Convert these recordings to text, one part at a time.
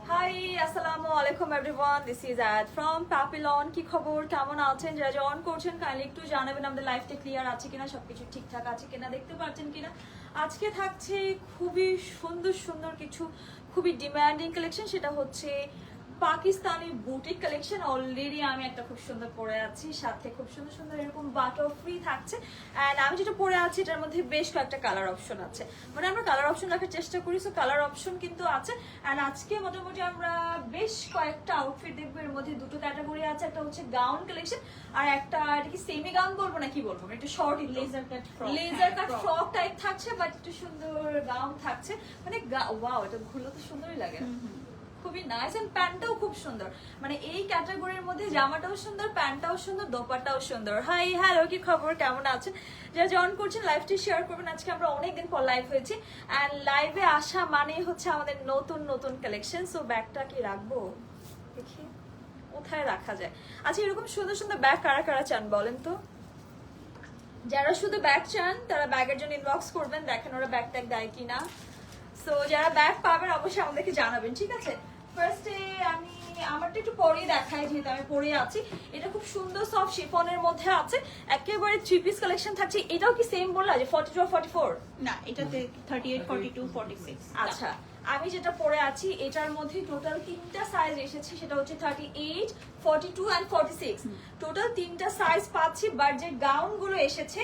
High আসসালামু আলাইকুম everyone, this is আয়াত ফ্রম প্যাপিলন। কি খবর, কেমন আছেন? যারা জয়েন করছেন কাইন্ডলি একটু জানাবেন আমাদের লাইফটা ক্লিয়ার আছে কিনা, সবকিছু ঠিকঠাক আছে কিনা, দেখতে পাচ্ছেন কিনা। আজকে থাকছে খুবই সুন্দর সুন্দর কিছু খুবই ডিমান্ডিং কালেকশন, সেটা হচ্ছে পাকিস্তানি বুটিক কালেকশন। অলরেডি আমি একটা খুব সুন্দর পরে আছি, সাথে খুব সুন্দর সুন্দর এরকম বাটর ফ্রি থাকছে। অ্যান্ড আমি যেটা পরে আছি এটার মধ্যে বেশ কয়েকটা কালার অপশন আছে, মানে আমরা কালার অপশন রাখার চেষ্টা করি, সো কালার অপশন কিন্তু আছে। অ্যান্ড আজকে মোটামুটি আমরা বেশ কয়েকটা আউটফিট দেখবো। এর মধ্যে দুটো ক্যাটাগরি আছে, একটা হচ্ছে গাউন কালেকশন আর একটা এটা কি সেমি গাউন বলবো না কি বলবো, একটু short laser cut frock type থাকছে, বাট একটু সুন্দর গাউন থাকছে। মানে ওয়াও, এটা ঘুরলে তো সুন্দরই লাগে, খুবই নাইস। এন্ড প্যান্টটাও খুব সুন্দর, মানে এই ক্যাটাগরির মধ্যে জামাটাও সুন্দর, প্যান্টটাও সুন্দর, দোপাট্টাও সুন্দর। হাই হ্যালো, কি খবর, কেমন আছেন? যারা জয়েন করছেন লাইভটি শেয়ার করবেন। আজকে আমরা অনেকদিন পর লাইভ হয়েছি, অ্যান্ড লাইভে আসা মানে হচ্ছে আমাদের নতুন নতুন কালেকশন। সো ব্যাগটা কি রাখবো, দেখি কোথায় রাখা যায়। আচ্ছা, এরকম সুন্দর সুন্দর ব্যাগ কারা কারা চান বলেন তো? যারা শুধু ব্যাগ চান তারা ব্যাগের জন্য ইনবক্স করবেন, দেখেন ওরা ব্যাগ ট্যাগ দেয় কিনা। সো যারা ব্যাগ পাবেন অবশ্যই আমাদেরকে জানাবেন, ঠিক আছে? ফার্স্টে আমি আমারটা একটু পরেই দেখাই, যেহেতু আমি পরে আছি। এটা খুব সুন্দর সফট শিফনের মধ্যে আছে, একেবারে থ্রি পিস কালেকশন থাকছে। এটাও কি সেম বললা যে 42 আর 44? না, এটাতে 38, 42, 46। আচ্ছা, আমি যেটা পরে আছি এটার মধ্যে টোটাল তিনটা সাইজ এসেছে, সেটা হচ্ছে 38, 42 এন্ড 46। টোটাল তিনটা সাইজ পাচ্ছি। বাট যে গাউন গুলো এসেছে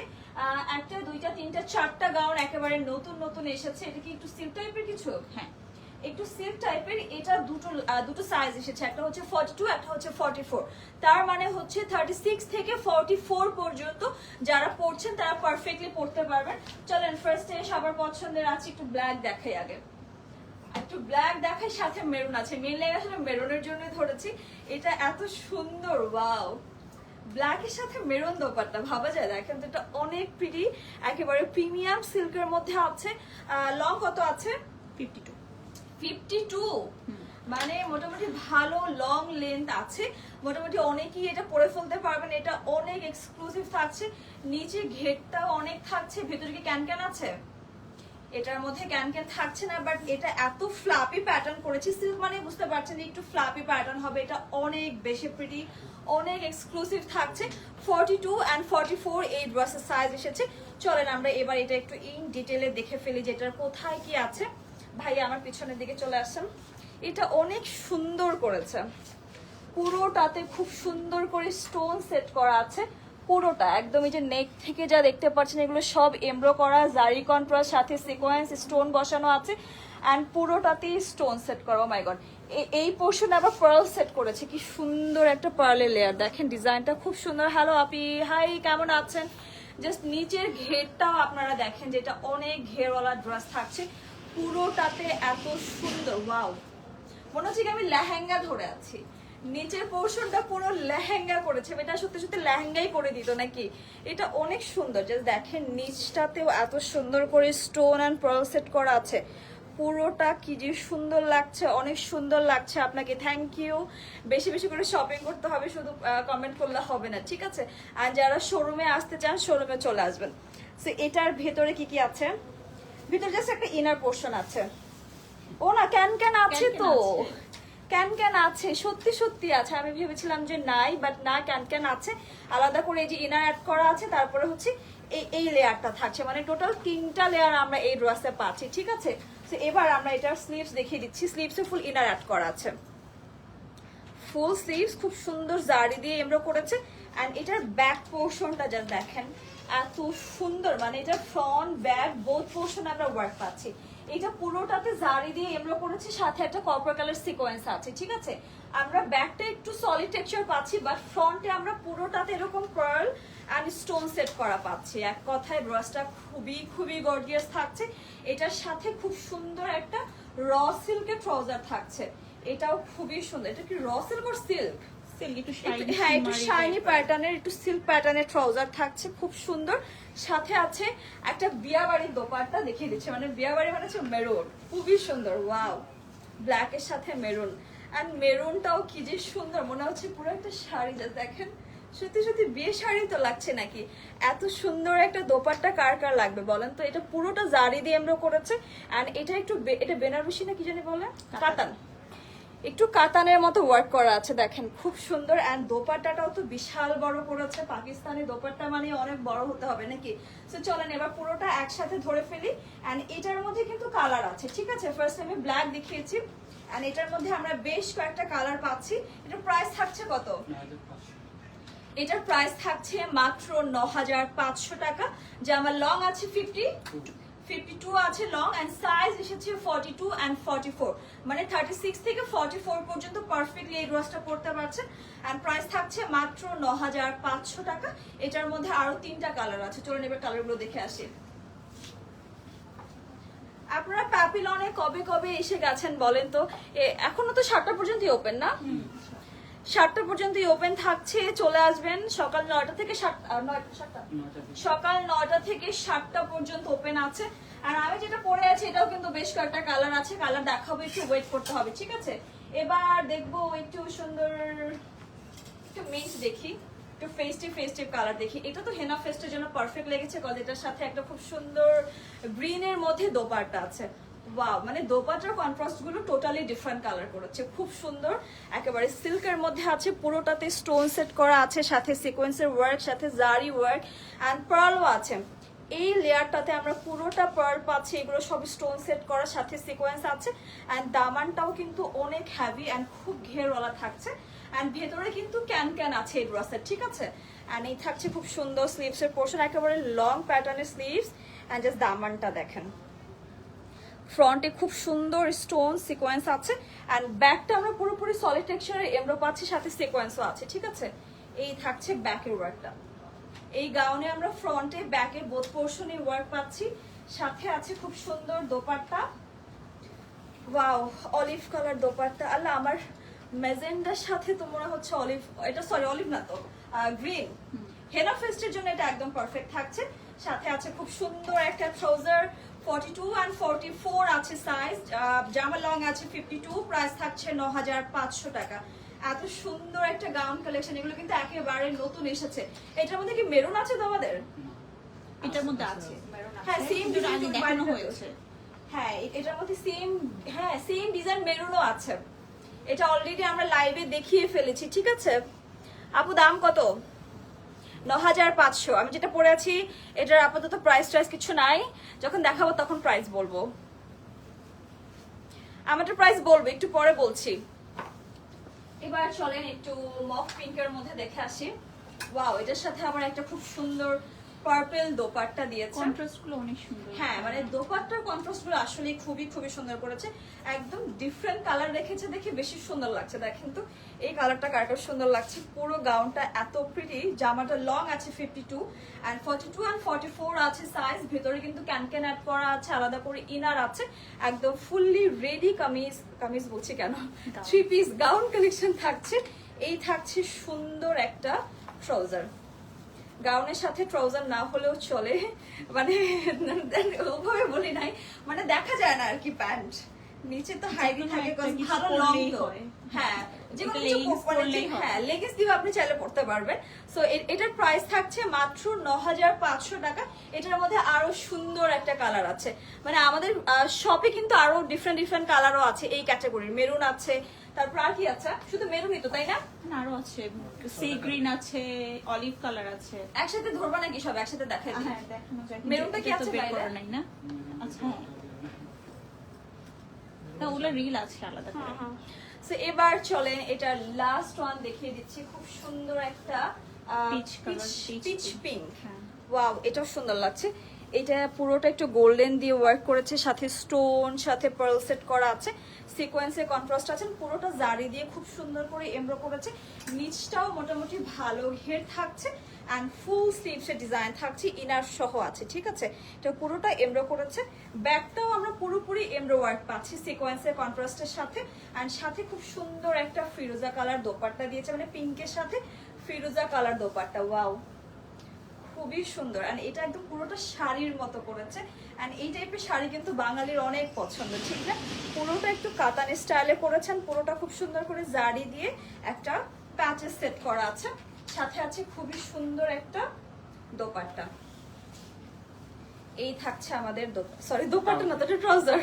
একটা দুইটা তিনটা চারটা গাউন একেবারে নতুন নতুন এসেছে। এটা কি একটু সিল্ক টাইপের কিছু? হ্যাঁ, একটু সিল্ক টাইপের। এটা দুটো সাইজ এসেছে, একটা হচ্ছে 42, একটা হচ্ছে 44। তার মানে হচ্ছে 36 থেকে 44 পর্যন্ত যারা পড়ছেন তারা পারফেক্টলি পড়তে পারবেন। চলেন ফার্স্টে সবার পছন্দের আছে একটু ব্ল্যাক দেখাই আগে, একটু ব্ল্যাক দেখাই, সাথে মেরুন আছে। মেনলি আসলে মেরুনের জন্য ধরেছি, এটা এত সুন্দর, ওয়াও। ব্ল্যাকের সাথে মেরুন দোপাট্টা, ভাবা যায়? দেখেন তো, এটা অনেক প্রিটি, একেবারে প্রিমিয়াম সিল্কের মধ্যে আছে। লং কত আছে? 52। 52, মানে মোটামুটি ভালো লং লেন্থ আছে। মোটামুটি অনেকেই এটা পরে ফেলতে পারবেন। এটা অনেক এক্সক্লুসিভ থাকছে, নিচে ঘেরটাও অনেক থাকছে। ভেতরে কি ক্যান ক্যান আছে? এটার মধ্যে ক্যান ক্যান থাকছে না, বাট এটা এত ফ্লাপি প্যাটার্ন করেছি। সিল্ক মানে বুঝতে পারছেন যে একটু ফ্লাপি প্যাটার্ন হবে। এটা অনেক বেশি প্রিটি, অনেক এক্সক্লুসিভ থাকছে। 42 এন্ড 44 এই ড্রেসের সাইজ এসেছে। চলেন আমরা এবার এটা একটু ইন ডিটেলে দেখে ফেলি যে এটার কোথায় কি আছে। ভাইয়া আমার পিছনের দিকে চলে আসছেন। এটা অনেক সুন্দর করেছে, পুরোটাতে খুব সুন্দর করে স্টোন সেট করা আছে। পুরোটা একদম এই যে নেক থেকে যা দেখতে পাচ্ছেন এগুলো সব এমব্রো করা, জারি কন্ট্রাস্ট, সাথে সিকোয়েন্স স্টোন বসানো আছে। অ্যান্ড পুরোটাতেই স্টোন সেট করা। মাই গড, এই পোর্শনে আবার পার্ল সেট করেছে। কি সুন্দর একটা পার্লের লেয়ার, দেখেন ডিজাইনটা খুব সুন্দর। হ্যালো আপি, হাই, কেমন আছেন? জাস্ট নিচের ঘেরটাও আপনারা দেখেন, যেটা অনেক ঘেরওয়ালা ড্রেস থাকছে। পুরোটাতে এত সুন্দর, ওয়াও, মনে হচ্ছে কি আমি লেহেঙ্গা ধরে আছি। নিচের পোর্শনটা পুরো লেহেঙ্গা করেছে, এটা সত্যি সত্যি লেহেঙ্গাই করে দিত নাকি। এটা অনেক সুন্দর, জাস্ট দেখেন নিচটাতেও এত সুন্দর করে স্টোন অ্যান্ড পার্ল সেট করা আছে। পুরোটা কি যে সুন্দর লাগছে, অনেক সুন্দর লাগছে। আপনাকে থ্যাংক ইউ। বেশি বেশি করে শপিং করতে হবে, শুধু কমেন্ট করলে হবে না, ঠিক আছে? আর যারা শোরুমে আসতে চান শোরুমে চলে আসবেন। সো এটার ভেতরে কি কি আছে? ভিতরে জাস্ট একটা ইনার পোর্শন আছে। ও না, ক্যান ক্যান আছে তো, ক্যান ক্যান আছে, সত্যি সত্যি আছে। আমি ভেবেছিলাম যে নাই, বাট না, ক্যান ক্যান আছে। আলাদা করে এই যে ইনার অ্যাড করা আছে, তারপরে হচ্ছে এই লেয়ারটা থাকছে। মানে টোটাল তিনটা লেয়ার আমরা এই ড্রেসে পাচ্ছি, ঠিক আছে? তো এবার আমরা এটার স্লিভস দেখিয়ে দিচ্ছি। স্লিভসে ফুল ইনার অ্যাড করা আছে, ফুল স্লিভস, খুব সুন্দর জারি দিয়ে এমব্রো করেছে। অ্যান্ড এটার ব্যাক পোর্শনটা যা দেখেন এত সুন্দর, মানে এটা ফ্রন্ট ব্যাক বোথ পোর্শন আমরা ওয়ার্ক পাচ্ছি। এটা পুরোটাতে জারি দিয়ে এমব্রো করেছে, সাথে একটা কপার কালার সিকোয়েন্স আছে, ঠিক আছে? আমরা ব্যাকটা একটু সলিড টেক্সচার পাচ্ছি, বাট ফ্রন্টে আমরা পুরোটাতে এরকম পার্ল অ্যান্ড স্টোন সেট করা পাচ্ছি। এক কথায় ড্রেসটা খুবই খুবই গর্জিয়াস থাকছে। এটার সাথে খুব সুন্দর একটা র সিল্কের ট্রাউজার থাকছে, এটাও খুবই সুন্দর। এটা কি র সিল্ক আর সিল্ক? হ্যাঁ, একটু শাইনি প্যাটার্নের, একটু সিল্ক প্যাটার্নের ট্রাউজার থাকছে, খুব সুন্দর। সাথে আছে একটা বিয়াবাড়ির দোপাট্টা, দেখিয়ে দিচ্ছে। মানে বিয়াবাড়ি মানে হচ্ছে মেরুন, খুবই সুন্দর, ওয়াও। ব্ল্যাকের সাথে মেরুন, অ্যান্ড মেরুনটাও কি যে সুন্দর, মনে হচ্ছে পুরো একটা শাড়ি। যা দেখেন সত্যি সত্যি বিয়ে শাড়ি তো লাগছে নাকি। এত সুন্দর একটা দোপাট্টা কার কার লাগবে বলেন তো। এটা পুরোটা জারি দিয়ে এমব্রো করেছে এন্ড এটা একটু এটা বেনারসি না কি জানি বলে, কাতান, একটু কাতানের মতো ওয়ার্ক করা আছে দেখেন, খুব সুন্দর। এন্ড দোপাট্টাটাও তো বিশাল বড় করেছে। পাকিস্তানি দোপাট্টা মানে অনেক বড় হতে হবে নাকি। সো চলেন এবার পুরোটা একসাথে ধরে ফেলি। এন্ড এটার মধ্যে কিন্তু কালার আছে, ঠিক আছে। ফার্স্ট আমি ব্ল্যাক দেখিয়েছি এন্ড এটার মধ্যে আমরা বেশ কয়েকটা কালার পাচ্ছি। এটার প্রাইস থাকছে কত? এটার প্রাইস থাকছে মাত্র ৯৫০০ টাকা। যে আমার লং আছে 52 আছে লং এন্ড সাইজ এসেছে 42 এন্ড 44, মানে 36 থেকে 44 পর্যন্ত পারফেক্টলি এই ড্রেসটা পরতে পারছেন। এন্ড প্রাইস থাকছে মাত্র ৯৫০০ টাকা। এটার মধ্যে আরো 3টা কালার আছে, চলুন এবার কালারগুলো দেখে আসি। আপনারা প্যাপিলনে কবে কবে এসে গেছেন বলেন তো? এখনো তো 7টা পর্যন্তই ওপেন না? 7টা পর্যন্তই ওপেন থাকছে, চলে আসবেন। সকাল 9টা থেকে সকাল 9টা থেকে 7টা পর্যন্ত ওপেন আছে। আর আমি যেটা পরে আছি এটাও কিন্তু বেশ কয়েকটা কালার আছে, কালার দেখাবো, একটু ওয়েট করতে হবে, ঠিক আছে। এবার দেখবো একটু সুন্দর, একটু মিক্স দেখি, একটু ফেস্টিভ কালার দেখি। এটা তো হেনা ফেস্টের জন্য পারফেক্ট লেগেছে, কজ এটার সাথে একটা খুব সুন্দর গ্রিনের মধ্যে দোপাট্টা আছে। ওয়াও, মানে দোপাট্টার কন্ট্রাস্ট গুলো টোটালি ডিফারেন্ট কালার করেছে, খুব সুন্দর। একেবারে সিল্কের মধ্যে আছে, পুরোটাতে স্টোন সেট করা আছে, সাথে সিকোয়েন্সের ওয়ার্ক, সাথে জারি ওয়ার্ক এন্ড পার্লও আছে। এই লেয়ারটাতে আমরা পুরোটা পার্ল পাচ্ছি, এগুলো সব স্টোন সেট করা, সাথে সিকোয়েন্স আছে। এন্ড দামানটাও কিন্তু অনেক হেভি এন্ড খুব ঘেরওয়ালা থাকছে। এন্ড ভেতরে কিন্তু ক্যান আছে এই ড্রেসের, ঠিক আছে। এন্ড এই থাকছে খুব সুন্দর স্লিভস এর পোর্শন, একেবারে লং প্যাটার্নের স্লিভস। এন্ড জাস্ট দামানটা দেখেন, ফ্রন্টে খুব সুন্দর স্টোন সিকোয়েন্স আছে। এন্ড ব্যাকটা আমরা পুরোপুরি সলিড টেক্সচারের এমব্রো পাচ্ছি, সাথে সিকোয়েন্সও আছে, ঠিক আছে। এই থাকছে ব্যাকের ওয়ার্কটা। এই গাউনে আমরা ফ্রন্টে ব্যাকের বোথ পোর্শনে ওয়ার্ক পাচ্ছি, সাথে আছে খুব সুন্দর dupatta. Wow, olive colour dupatta. আল্লাহ, আমার ম্যাজেন্ডার সাথে তো মনে হচ্ছে অলিভ, এটা সরি অলিভ না তো গ্রিন। হেনা ফেস্টের জন্য এটা একদম পারফেক্ট থাকছে। সাথে আছে খুব সুন্দর একটা ট্রাউজার, 42 এন্ড 44 আছে সাইজ। জামা লং আছে 52, প্রাইস থাকছে ৯৫০০ টাকা। এত সুন্দর একটা গাউন কালেকশন, এগুলো কিন্তু একেবারে নতুন এসেছে। এটার মধ্যে কি মেরুন আছে তোমাদের? এটার মধ্যে আছে, হ্যাঁ, সেম ডিজাইন দেখানো হয়েছে। হ্যাঁ, এটার মধ্যে সেম ডিজাইন মেরুনও আছে। এটা অলরেডি আমরা লাইভে দেখিয়ে ফেলেছি, ঠিক আছে। আপু দাম কত? ৯৫০০। আমি যেটা পরে আছি এটার আপাতত প্রাইস কিছু নাই, যখন দেখাবো তখন প্রাইস বলবো। আমাদের প্রাইস বলবো একটু পরে বলছি। এবার চলেন একটু মফ পিঙ্কের মধ্যে দেখে আসি। ওয়াও, এটার সাথে আবার একটা খুব সুন্দর পার্পল দোপাট্টা দিয়েছে। কন্ট্রাস্ট গুলো অনেক সুন্দর। হ্যাঁ, মানে দোপাট্টার কন্ট্রাস্ট গুলো আসলে খুবই সুন্দর করেছে। একদম ডিফারেন্ট কালার রেখেছে, দেখে বেশি সুন্দর লাগছে। দেখেন তো এই কালারটা কারটা সুন্দর লাগছে। পুরো গাউনটা এত প্রিটি। জামাটা লং আছে 52 এন্ড 42 এন্ড 44 আছে সাইজ। ভেতরে কিন্তু ক্যান অ্যাড করা আছে, আলাদা করে ইনার আছে। একদম ফুললি রেডি কামিজ বলছি কেন, 3 পিস গাউন কালেকশন থাকছে। এই থাকছে সুন্দর একটা ট্রাউজার। গাউনের সাথে ট্রাউজার না হলেও চলে, মানে ওভাবে বলি নাই, মানে দেখা যায় না আর কি। প্যান্ট নিচে তো হাইভি থাকে, ভালো লং তো। হ্যাঁ, যেগুলো হ্যাঁ লেগিংস দিয়ে আপনি চাইলে পড়তে পারবেন। সো এটার প্রাইস থাকছে মাত্র ৯৫০০ টাকা। এটার মধ্যে আরো সুন্দর একটা কালার আছে, মানে আমাদের শপে কিন্তু আরো ডিফারেন্ট কালারও আছে এই ক্যাটাগরির। মেরুন আছে, তারপর আর কি আছে? শুধু মেরুনই তো, তাই না? আরো আছে, সি গ্রিন আছে, অলিভ কালার আছে। একসাথে ধরবা নাকি সব একসাথে দেখাই? হ্যাঁ, দেখানো যায়। মেরুনটা কি আছে বাইরে? নাই না? আচ্ছা, না ওগুলো রিল আছে আলাদা করে। সো এবার চলেন এটা লাস্ট ওয়ান দেখিয়ে দিচ্ছি। খুব সুন্দর একটা পিচ পিঙ্ক। ওয়াও, এটাও সুন্দর লাগছে। এটা পুরোটা একটু গোল্ডেন দিয়ে ওয়ার্ক করেছে, সাথে স্টোন, সাথে পার্ল সেট করা আছে, সিকোয়েন্সে কন্ট্রাস্ট আছে। পুরোটা জারি দিয়ে খুব সুন্দর করে এমব্রো করেছে। নিচটাও মোটামুটি ভালো ঘের থাকছে এন্ড ফুল স্লিভস এর ডিজাইন থাকছে, ইনার সহ আছে, ঠিক আছে। এটা পুরোটা এমব্রো করেছে। ব্যাকটাও আমরা পুরোপুরি এমব্রো ওয়ার্ক পাচ্ছি সিকোয়েন্সের কন্ট্রাস্টের সাথে। এন্ড সাথে খুব সুন্দর একটা ফিরোজা কালার দোপাট্টা দিয়েছে, মানে পিঙ্কের সাথে ফিরোজা কালার দোপাট্টা। ওয়াও, খুবই সুন্দর। এন্ড এটা একদম পুরোটা শাড়ির মতো করেছে। এন্ড এই টাইপের শাড়ি কিন্তু বাঙালির অনেক পছন্দ, ঠিক না? পুরোটা একটু কাতান স্টাইলে করেছেন, পুরোটা খুব সুন্দর করে জারি দিয়ে একটা প্যাচেস সেট করা আছে। সাথে আছে খুবই সুন্দর একটা দোপাট্টা। এই থাকছে আমাদের দোপাট্টা না, তো এটা ট্রাউজার।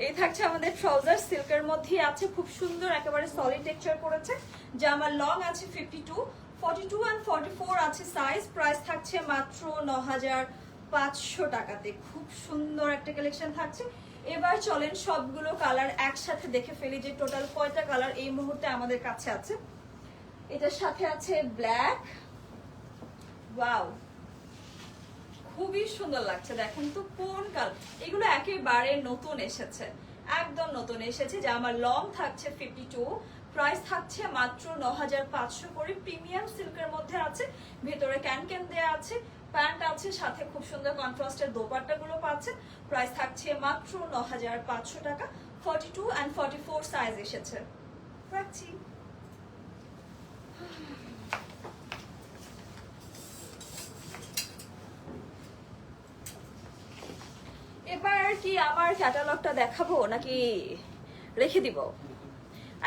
এই থাকছে আমাদের ট্রাউজার, সিল্কের মধ্যে আছে, খুব সুন্দর একেবারে সলিড টেক্সচার করেছে। জামার লং আছে 52, 42 and 44 আছে সাইজ। প্রাইস থাকছে মাত্র 9500 টাকাতে। খুব সুন্দর একটা কালেকশন থাকছে। এবার চলেন সবগুলো কালার একসাথে দেখে ফেলি যে টোটাল কয়টা কালার এই মুহূর্তে আমাদের কাছে আছে। এটার সাথে আছে ব্ল্যাক, ওয়াও খুবই সুন্দর লাগছে। দেখেন তো কোন কালার, এগুলো একেবারে নতুন এসেছে, একদম নতুন এসেছে। যে আমার লং থাকছে 52, প্রাইস থাকছে মাত্র 9500 করে। প্রিমিয়াম সিল্কের মধ্যে আছে, ভেতরে ক্যান দেয়া আছে, প্যান্ট আছে, সাথে খুব সুন্দর কন্ট্রাস্টের দোপাট্টাগুলো পাচ্ছে। প্রাইস থাকছে মাত্র 9500 টাকা। 42 and 44 সাইজ এসেছে। রাখছি। এবার কি আমার ক্যাটালগটা দেখাবো নাকি রেখে দিব?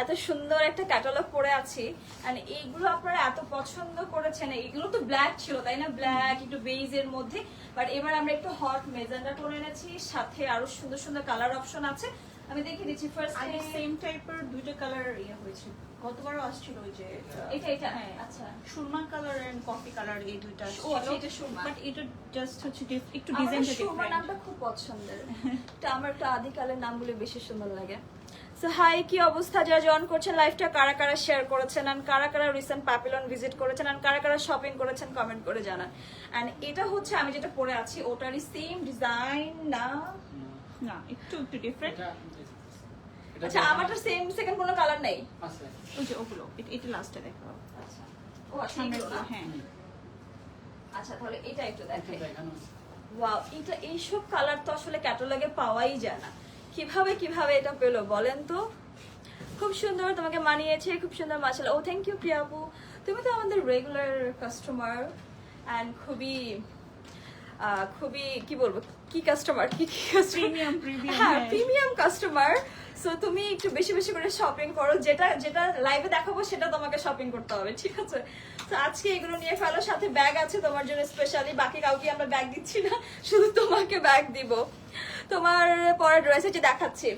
এত সুন্দর একটা ক্যাটালগ পরে আছি, আর এইগুলো আপনারা এত পছন্দ করেছেন। এইগুলো তো ব্ল্যাক ছিল তাই না, ব্ল্যাক একটু বেজের মধ্যে, বাট এবার আমরা একটু হট মেজেন্ডা টোন এনেছি, সাথে আরো সুন্দর সুন্দর কালার অপশন আছে। আমি দেখিয়ে দিচ্ছি। ফার্স্ট আগে সেম টাইপের দুইটা কালার হয়েছে, গতবারও আসছিল ওই যে এটা হ্যাঁ, আচ্ছা সুরমা কালার এন্ড কফি কালার, এই দুইটা ও আচ্ছা, এটা সুরমা। বাট এটা জাস্ট হচ্ছে একটু আমার ডিজাইনটা সুরমা ডিফারেন্ট। নামটা খুব পছন্দের। এটা আমার একটু আদিকালের নামগুলো বেশি সুন্দর লাগে। সো হাই, কি অবস্থা? যারা জয়েন করছেন লাইভটা, কারা কারা শেয়ার করেছেন, আর কারা কারা রিসেন্ট প্যাপিলন ভিজিট করেছেন, আর কারা কারা শপিং করেছেন কমেন্ট করে জানান। এন্ড এটা হচ্ছে আমি যেটা পরে আছি ওটারই সেম ডিজাইন না? না, একটু একটু ডিফারেন্ট। আচ্ছা, আমারটা সেম সেকেন্ড কোনো কালার নেই? আছে। ওই যে ওগুলো, এটা লাস্টে দেখাও। আচ্ছা, ও আচ্ছা, সামনে এগুলো না? হ্যাঁ, আচ্ছা, তাহলে এটা একটু এটা দেখাই। দেখানো আছে। ওয়াও, এটা এইসব কালার তো আসলে ক্যাটালগে পাওয়াই যায় না। কিভাবে এটা পেলো বলেন তো? খুব সুন্দর, তোমাকে মানিয়েছে, খুব সুন্দর মাশাআল্লাহ। ও থ্যাংক ইউ প্রিয়া আপু, তুমি তো আমাদের রেগুলার কাস্টমার এন্ড খুবই কি বলবো, কি কাস্টমার, কি প্রিমিয়াম হ্যাঁ, প্রিমিয়াম কাস্টমার। সো তুমি একটু বেশি বেশি করে শপিং করো, যেটা লাইভে দেখাবো সেটা তোমাকে শপিং করতে হবে, ঠিক আছে? তো আজকে এগুলো নিয়ে ফেলো, সাথে ব্যাগ আছে তোমার জন্য স্পেশালি। বাকি কাউকে আমরা ব্যাগ দিচ্ছি না, শুধু তোমাকে ব্যাগ দিব। তোমার পরে ড্রেস যে দেখাচ্ছি,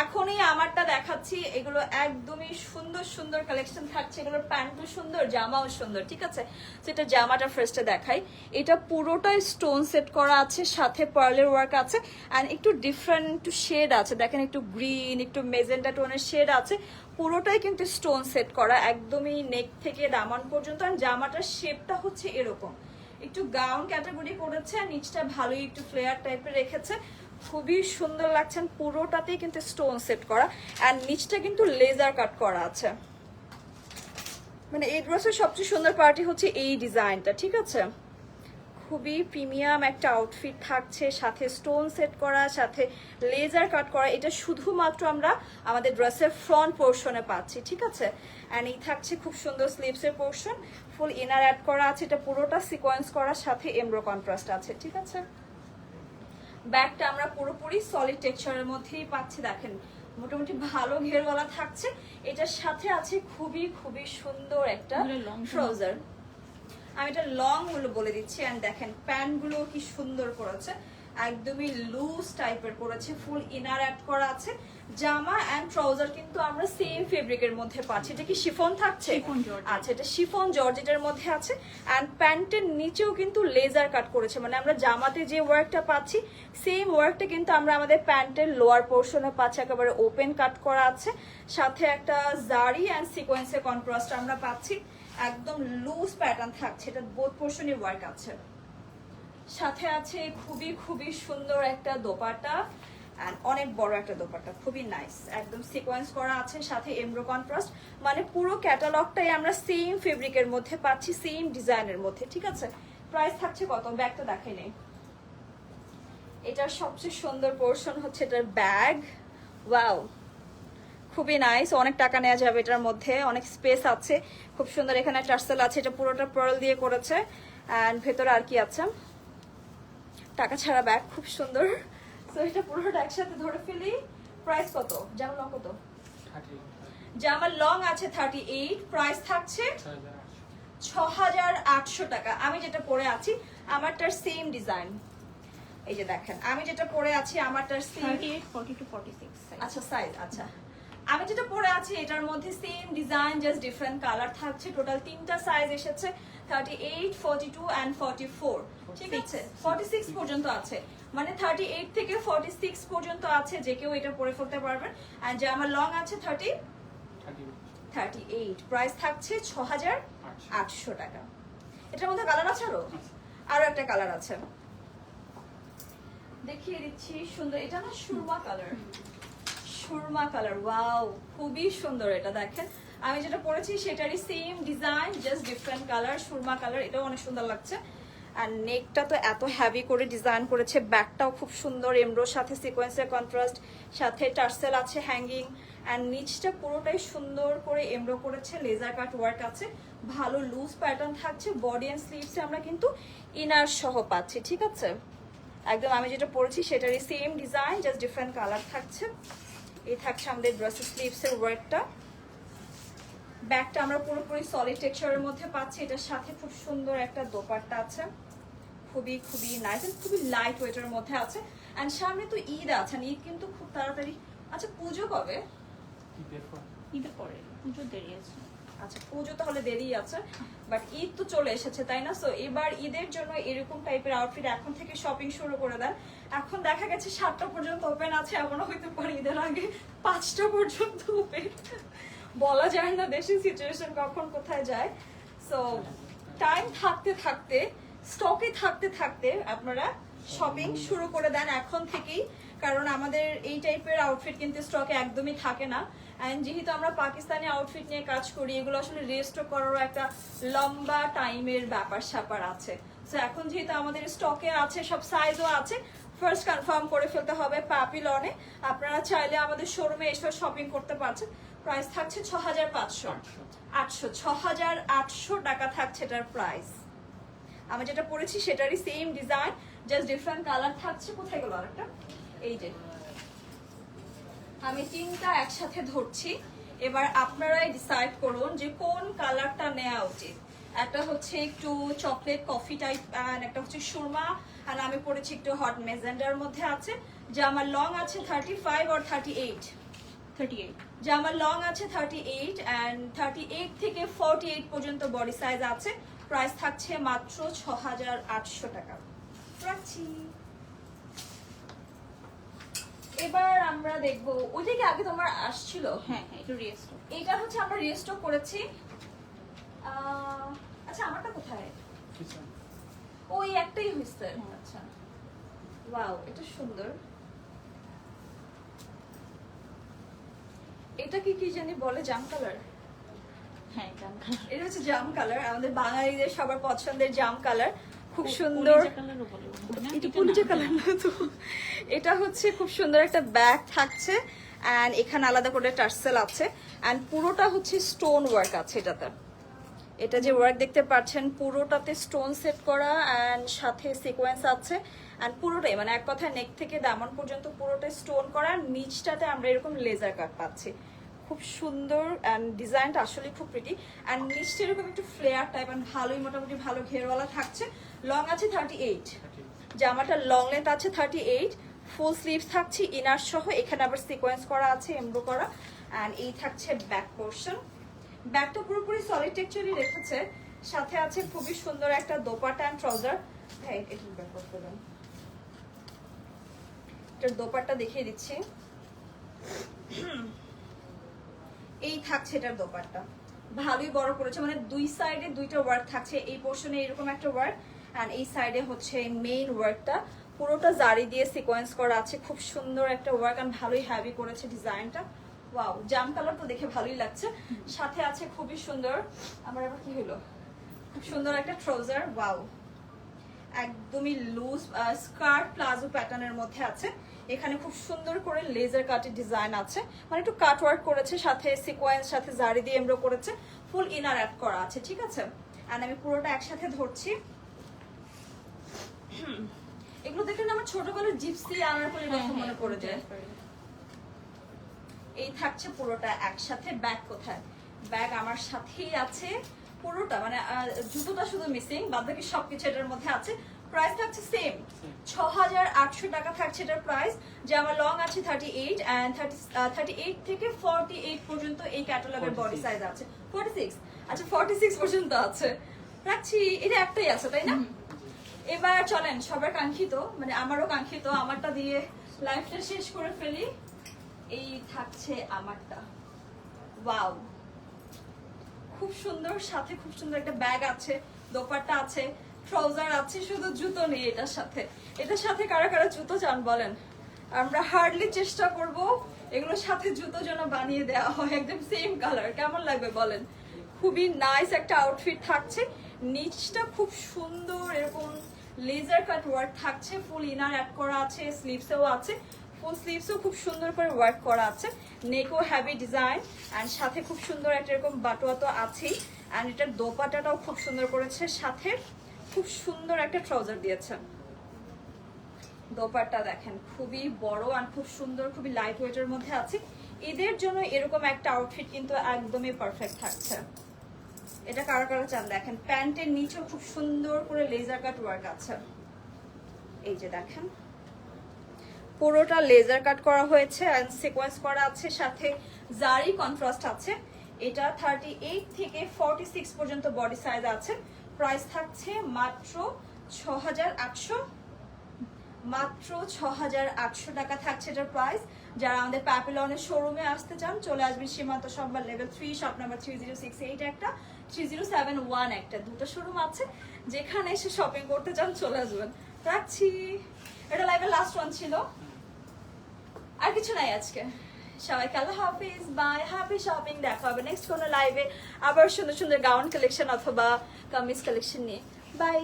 এখনই আমারটা দেখাচ্ছি। এগুলো একদমই সুন্দর সুন্দর কালেকশন থাকছে। এগুলোর প্যান্টও সুন্দর, জামাও সুন্দর, ঠিক আছে? তো এটা জামাটা ফার্স্টে দেখাই। এটা পুরোটাই স্টোন সেট করা আছে, সাথে পার্লের ওয়ার্ক আছে, অ্যান্ড একটু ডিফারেন্ট একটু শেড আছে। দেখেন, একটু গ্রিন, একটু মেজেন্টা টোনের শেড আছে। পুরোটাই কিন্তু স্টোন সেট করা, একদমই নেক থেকে দামান পর্যন্ত। আর জামাটার শেপটা হচ্ছে এরকম, একটু গাউন ক্যাটাগরি করেছে, আর নিচটা ভালোই একটু ফ্লেয়ার টাইপের রেখেছে। খুবই সুন্দর লাগছেন, পুরোটাতেই কিন্তু স্টোন সেট করা, আর নিচটা কিন্তু লেজার কাট করা আছে। মানে এই ড্রেসের সবচেয়ে সুন্দর পার্টি হচ্ছে এই ডিজাইনটা, ঠিক আছে? খুবই প্রিমিয়াম একটা আউটফিট থাকছে, সাথে স্টোন সেট করা, সাথে লেজার কাট করা। এটা শুধুমাত্র আমরা আমাদের ড্রেসের ফ্রন্ট পোর্শনে পাচ্ছি, ঠিক আছে? অ্যান্ড এই থাকছে খুব সুন্দর স্লিভসের পোর্শন, ফুল ইনার অ্যাড করা আছে। এটা পুরোটা সিকোয়েন্স করার সাথে এমব্রো কন্ট্রাস্ট আছে, ঠিক আছে? ব্যাগটা আমরা পুরোপুরি সলিড টেক্সচারের মধ্যেই পাচ্ছি। দেখেন, মোটামুটি ভালো ঘেরওয়ালা থাকছে। এটার সাথে আছে খুবই সুন্দর একটা ট্রাউজার। আমি এটা লং গুলো বলে দিচ্ছি। এন্ড দেখেন প্যান্ট গুলো কি সুন্দর করেছে, একদমই লুজ টাইপের করেছে, ফুল ইনার অ্যাড করা আছে। জামা এন্ড ট্রাউজার কিন্তু আমরা সেম ফেব্রিকের মধ্যে পাচ্ছি। এটা কি শিফন থাকছে? আচ্ছা, এটা শিফন জর্জেটের মধ্যে আছে। এন্ড প্যান্টের নিচেও কিন্তু লেজার কাট করেছে, মানে আমরা জামাতে যে ওয়ার্কটা পাচ্ছি সেম ওয়ার্কটা কিন্তু আমরা আমাদের প্যান্টের লোয়ার পোর্শনে পাচ্ছি। একেবারে ওপেন কাট করা আছে, সাথে একটা জারি এন্ড সিকোয়েন্সের কন্ট্রাস্ট আমরা পাচ্ছি। একদম লুজ প্যাটার্ন থাকছে, এটা বোথ পোর্শনে ওয়ার্ক আছে। সাথে আছে খুবই সুন্দর একটা দোপাট্টা, এন্ড অনেক বড় একটা দোপাট্টা, খুবই নাইস, একদম সিকোয়েন্স করা আছে, সাথে এমব্রো কন্ট্রাস্ট। মানে পুরো ক্যাটালগটাই আমরা সেম ফেব্রিকের মধ্যে পাচ্ছি, সেম ডিজাইনের মধ্যে, ঠিক আছে? প্রাইস থাকছে কত? ব্যাগটা দেখাই নেই। এটার সবচেয়ে সুন্দর পোর্শন হচ্ছে এটার ব্যাগ। ওয়াও, খুবই নাইস, অনেক টাকা নেওয়া যাবে এটার মধ্যে, অনেক স্পেস আছে, খুব সুন্দর। এখানে টার্সেল আছে, এটা পুরোটা পার্ল দিয়ে করেছে। এন্ড ভেতরে আর কি আছে? টাকা ছাড়া ব্যাগ, খুব সুন্দর। সো এটা পুরোটা একসাথে ধরে ফেলি। প্রাইস কত? জামার লং কত? জামার লং আছে 38, প্রাইস থাকছে 6800 টাকা। আমি যেটা পরে আছি আমারটার সেম ডিজাইন, এই যে দেখেন আমি যেটা পরে আছি আমারটার সেম 38 42 46 সাইজ। আচ্ছা সাইজ, আচ্ছা আমি যেটা পরে আছি এটার মধ্যে same design just different colour থাকছে। টোটাল 3টা সাইজ এসেছে 38 42 এন্ড 44, ঠিক আছে 46 পর্যন্ত আছে, মানে 38 থেকে 46 পর্যন্ত আছে, যে কেউ এটা পরে ফেলতে পারবেন। এন্ড যে আমার লং আছে 38, প্রাইস থাকছে 6800 টাকা। এটার মধ্যে কালার আছে আরো একটা কালার আছে, দেখিয়ে দিচ্ছি সুন্দর, এটা না Surma colour, Surma colour, wow খুবই সুন্দর। এটা দেখেন আমি যেটা পরেছি সেটারই same design just different colour, Surma colour, এটাও অনেক সুন্দর লাগছে। আর নেকটা তো এত হেভি করে ডিজাইন করেছে, ব্যাকটাও খুব সুন্দর এমব্রোর সাথে সিকোয়েন্সের কন্ট্রাস্ট, সাথে টার্সেল আছে হ্যাঙ্গিং, অ্যান্ড নিচটা পুরোটাই সুন্দর করে এমব্রো করেছে, লেজার কাট ওয়ার্ক আছে, ভালো লুজ প্যাটার্ন থাকছে। বডি অ্যান্ড স্লিভসে আমরা কিন্তু ইনার সহ পাচ্ছি, ঠিক আছে একদম আমি যেটা পরেছি সেটারই same design just different colour থাকছে। এই থাকছে আমাদের ড্রেসের স্লিভসের ওয়ার্কটা, ব্যাকটা আমরা পুরোপুরি সলিড টেক্সচারের মধ্যে পাচ্ছি। এটার সাথে খুব সুন্দর একটা দোপাট্টা আছে, খুবই খুবই নাইস, খুবই লাইট ওয়েটের মধ্যে আছে। এন্ড সামনে তো ঈদ আছে, ঈদ কিন্তু খুব তাড়াতাড়ি, আচ্ছা পুজো কবে? ঈদের পরে, পুজো দেরি আছে। আচ্ছা পুজো তাহলে দেরি আছে, বাট ঈদ তো চলে এসেছে তাই না? সো এবার ঈদের জন্য এরকম টাইপের আউটফিট এখন থেকে শপিং শুরু করে দেন। এখন দেখা গেছে 7টা পর্যন্ত ওপেন আছে, এমনও হইতে পারে ঈদের আগে 5টা পর্যন্ত ওপেন, বলা যায় না দেশের সিচুয়েশন কখন কোথায় যায়। সো টাইম থাকতে থাকতে, স্টকে থাকতে থাকতে আপনারা শপিং শুরু করে দেন এখন থেকেই, কারণ আমাদের এই টাইপের আউটফিট কিন্তু স্টকে একদমই থাকে না। অ্যান্ড যেহেতু আমরা পাকিস্তানি আউটফিট নিয়ে কাজ করি, এগুলো আসলে রেস্টক করারও একটা লম্বা টাইমের ব্যাপার স্যাপার আছে। সো এখন যেহেতু আমাদের স্টকে আছে, সব সাইজও আছে, ফার্স্ট কনফার্ম করে ফেলতে হবে প্যাপিলনে। আপনারা চাইলে আমাদের শোরুমে এসে শপিং করতে পারছেন। প্রাইস থাকছে 6800 টাকা থাকছে এটার প্রাইস। আমি যেটা পরেছি সেটারই same design just different colour থাকছে। কোথায় গেল আরেকটা? এই যে আমি 3টা একসাথে ধরছি, এবার আপনারাই ডিসাইড করুন যে কোন কালারটা নেওয়া উচিত। একটা হচ্ছে একটু চকলেট কফি টাইপ, একটা হচ্ছে সুরমা, আর আমি পরেছি একটু হট মেজেন্ডার মধ্যে আছে। যে আমার লং আছে 35 আর 38, 38 যে আমার লং আছে 38 অ্যান্ড 38 থেকে 48 পর্যন্ত বডি সাইজ আছে। প্রাইস থাকছে মাত্র 6800 টাকা। রাখছি। এবার আমরা দেখবো ওইটা কি আগে তোমার আসছিল? হ্যাঁ এটা রিস্টক। এটা হচ্ছে আমরা রিস্টক করেছি। আচ্ছা আমারটা কোথায়? ওই একটাই হয়েছে। আচ্ছা ওয়াও এটা সুন্দর। এটা কি জানি বলে, জাম কালার? হ্যাঁ জাম কালার। এটা হচ্ছে জাম কালার, আমাদের বাঙালিদের সবার পছন্দের জাম কালার, খুব সুন্দর। এটা কলিজা কালার না তো, এটা হচ্ছে খুব সুন্দর একটা ব্যাগ থাকছে, এন্ড এখানে আলাদা করে টার্সেল আছে, এন্ড পুরোটা হচ্ছে স্টোন ওয়ার্ক আছে এটাতে। এটা যে ওয়ার্ক দেখতে পাচ্ছেন পুরোটাতে স্টোন সেট করা এন্ড সাথে সিকোয়েন্স আছে, এন্ড পুরোটাই মানে এক কথায় নেক থেকে দামন পর্যন্ত পুরোটাই স্টোন করা। নিচটাতে আমরা এরকম লেজার কাট পাচ্ছি, খুব সুন্দর এন্ড ডিজাইনটা আসলে খুব প্রিটি। এন্ড নিচটা এরকম একটু ফ্লেয়ার টাইপ এন্ড ভালোই মোটামুটি ভালো ঘেরওয়ালা থাকছে। লং আছে 38, জামাটা লং লেন্থ আছে 38, ফুল স্লিভস থাকছে ইনার সহ, এখানে আবার সিকোয়েন্স করা আছে এমব্রো করা, এন্ড এই থাকছে ব্যাক পোর্শন। ব্যাকটা পুরোপুরি সলিড টেক্সচারই রেখেছে, সাথে আছে খুবই সুন্দর একটা দোপাট্টা এন্ড ট্রাউজার। হ্যাঁ এটা ব্যাক করবেন, এটার দোপাট্টা দেখিয়ে দিচ্ছি। এই থাকছে এটার দোপাট্টা, ভালোই বড় করেছে, মানে দুই সাইডে দুইটা ওয়ার্ক থাকছে। এই পোর্শনে এরকম একটা ওয়ার্ক, এন্ড এই সাইডে হচ্ছে মেইন ওয়ার্কটা, পুরোটা জারি দিয়ে সিকোয়েন্স করা আছে, খুব সুন্দর একটা ওয়ার্ক এন্ড ভালোই হেভি করেছে ডিজাইনটা। ওয়াও জাম কালার তো দেখে ভালোই লাগছে, সাথে আছে খুবই সুন্দর, আমার আবার কি হলো, খুব সুন্দর একটা ট্রাউজার। ওয়াও একদমই লুজ স্কার্ট প্লাজো প্যাটার্নের মধ্যে আছে, এখানে খুব সুন্দর করে লেজার কাটের ডিজাইন আছে, মানে একটু কাট ওয়ার্ক করেছে, সাথে সিকোয়েন্স, সাথে জারি দিয়ে এমব্রো করেছে, ফুল ইনার অ্যাড করা আছে, ঠিক আছে। আর আমি পুরোটা একসাথে ধরছি। এগুলো দেখলে না আমার ছোটবেলার জিপসি আনারকলি কথা মনে পড়ে যায়। এই থাকছে পুরোটা একসাথে। ব্যাগ কোথায়? ব্যাগ আমার সাথেই আছে, পুরোটা মানে জুতোটা শুধু মিসিং, বাদ বাকি সবকিছু এটার মধ্যে আছে। প্রাইস থাকছে সেম 6,800 টাকা থাকছে এটার প্রাইস। যে আমার লং আছে 38 এন্ড 38 থেকে 48 পর্যন্ত এই ক্যাটালগের বডি সাইজ আছে। 46, আচ্ছা 46 পর্যন্ত আছে। রাখছি, এটা একটাই আছে তাই না? এবার চলেন সবার কাঙ্ক্ষিত, মানে আমারও কাঙ্ক্ষিত, আমারটা দিয়ে লাইফটা শেষ করে ফেলি। এই থাকছে আমারটা, ওয়াও খুব সুন্দর, সাথে খুব সুন্দর একটা ব্যাগ আছে, দোপাট্টা আছে, ট্রাউজার আছে, শুধু জুতো নেই এটার সাথে। এটার সাথে কারা কারা জুতো চান বলেন? আমরা হার্ডলি চেষ্টা করব এগুলোর সাথে জুতো যেন বানিয়ে দেওয়া হয়, একদম সেম কালার। কেমন লাগবে বলেন? খুবই নাইস একটা আউটফিট থাকছে। নিচটা খুব সুন্দর এরকম লেজার কাট ওয়ার্ক থাকছে, ফুল ইনার অ্যাড করা আছে, স্লিভসেও আছে, ফুল স্লিভসও খুব সুন্দর করে ওয়ার্ক করা আছে, নেকও হ্যাভি ডিজাইন অ্যান্ড সাথে খুব সুন্দর একটা এরকম বাটোয়া তো আছেই। অ্যান্ড এটার দোপাটাটাও খুব সুন্দর করেছে, সাথে খুব সুন্দর একটা ট্রাউজার দিয়েছে। দোপাট্টা দেখেন খুবই বড় আর খুব সুন্দর, খুবই লাইট ওয়েটের মধ্যে আছে। ঈদের জন্য এরকম একটা আউটফিট কিন্তু একদমই পারফেক্ট থাকছে। এটা কারা কারা চান দেখেন, প্যান্টের নিচেও খুব সুন্দর করে লেজার কাট ওয়ার্ক আছে। এই যে দেখেন পুরোটা লেজার কাট করা হয়েছে এন্ড সিকোয়েন্স করা আছে, সাথে জারি কন্ট্রাস্ট আছে। এটা 38 থেকে 46 পর্যন্ত বডি সাইজ আছে। প্রাইস থাকছে মাত্র 6,800, মাত্র 6,800 টাকা থাকছে এটার প্রাইস। যারা আমাদের প্যাপিলনের শোরুমে আসতে চান চলে আসবেন সীমান্ত সম্ভার লেভেল 3 শপ নাম্বার 3068 একটা, 3071 একটা, দুটো শোরুম আছে। যেখানে এসে শপিং করতে চান চলে আসবেন। রাখছি, এটা লাইভের লাস্ট ওয়ান ছিল, আর কিছু নাই আজকে। সবাইকে আল্লাহ হাফিজ, বাই, হ্যাপি শপিং। দেখা হবে নেক্সট কোনো লাইভে আবার সুন্দর সুন্দর গাউন কালেকশন অথবা কামিজ কালেকশন নিয়ে। বাই।